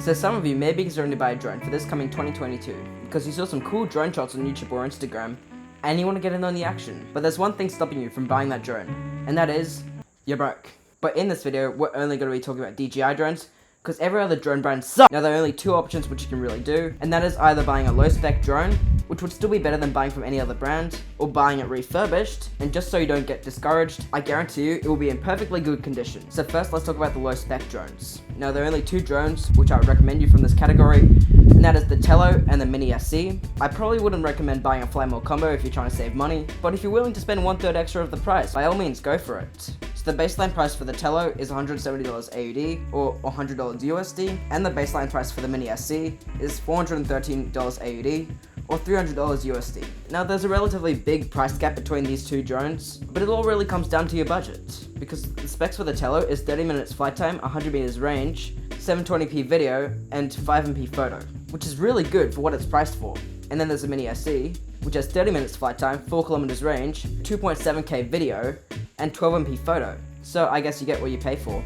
So some of you may be considering to buy a drone for this coming 2022 because you saw some cool drone shots on YouTube or Instagram and you want to get in on the action. But there's one thing stopping you from buying that drone, and that is, you're broke. But in this video, we're only going to be talking about DJI drones because every other drone brand sucks. Now there are only two options which you can really do, and that is either buying a low-spec drone, which would still be better than buying from any other brand, or buying it refurbished. And just so you don't get discouraged, I guarantee you it will be in perfectly good condition. So first, let's talk about the low-spec drones. Now there are only two drones which I would recommend you from this category, and that is the Tello and the Mini SC. I probably wouldn't recommend buying a fly mode combo if you're trying to save money, but if you're willing to spend 1/3 extra of the price, by all means go for it. So the baseline price for the Tello is $170 AUD or $100 USD, and the baseline price for the Mini SC is $413 AUD or $300 USD. Now there's a relatively big price gap between these two drones, but it all really comes down to your budget, because the specs for the Tello is 30 minutes flight time, 100 meters range, 720p video, and 5MP photo, which is really good for what it's priced for. And then there's the Mini SC, which has 30 minutes flight time, 4 kilometers range, 2.7K video, and 12MP photo. So I guess you get what you pay for.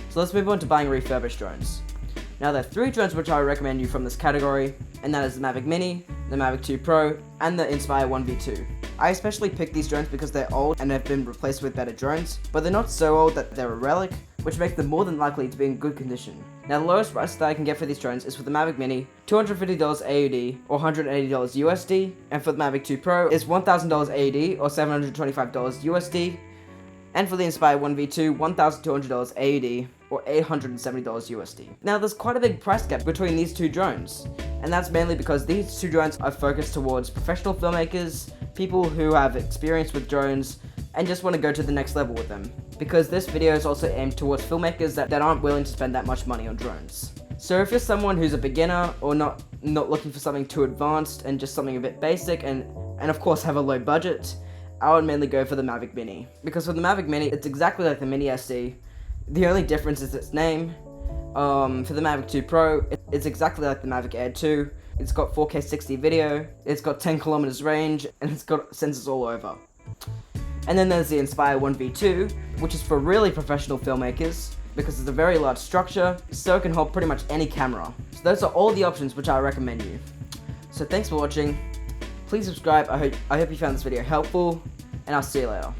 So let's move on to buying refurbished drones. Now there are three drones which I recommend you from this category, and that is the Mavic Mini, the Mavic 2 Pro, and the Inspire 1V2. I especially picked these drones because they're old and have been replaced with better drones, but they're not so old that they're a relic, which makes them more than likely to be in good condition. Now the lowest price that I can get for these drones is for the Mavic Mini, $250 AUD or $180 USD, and for the Mavic 2 Pro is $1,000 AUD or $725 USD, and for the Inspire 1V2, $1,200 AUD or $870 USD. Now there's quite a big price gap between these two drones, and that's mainly because these two drones are focused towards professional filmmakers, people who have experience with drones, and just want to go to the next level with them. Because this video is also aimed towards filmmakers that aren't willing to spend that much money on drones. So if you're someone who's a beginner or not looking for something too advanced and just something a bit basic and of course have a low budget, I would mainly go for the Mavic Mini. Because for the Mavic Mini, it's exactly like the Mini SC. The only difference is its name. For the Mavic 2 Pro, it's exactly like the Mavic Air 2. It's got 4K 60 video, it's got 10 kilometers range, and it's got sensors all over. And then there's the Inspire 1V2, which is for really professional filmmakers, because it's a very large structure, so it can hold pretty much any camera. So those are all the options which I recommend you. So thanks for watching. Please subscribe. I hope you found this video helpful, and I'll see you later.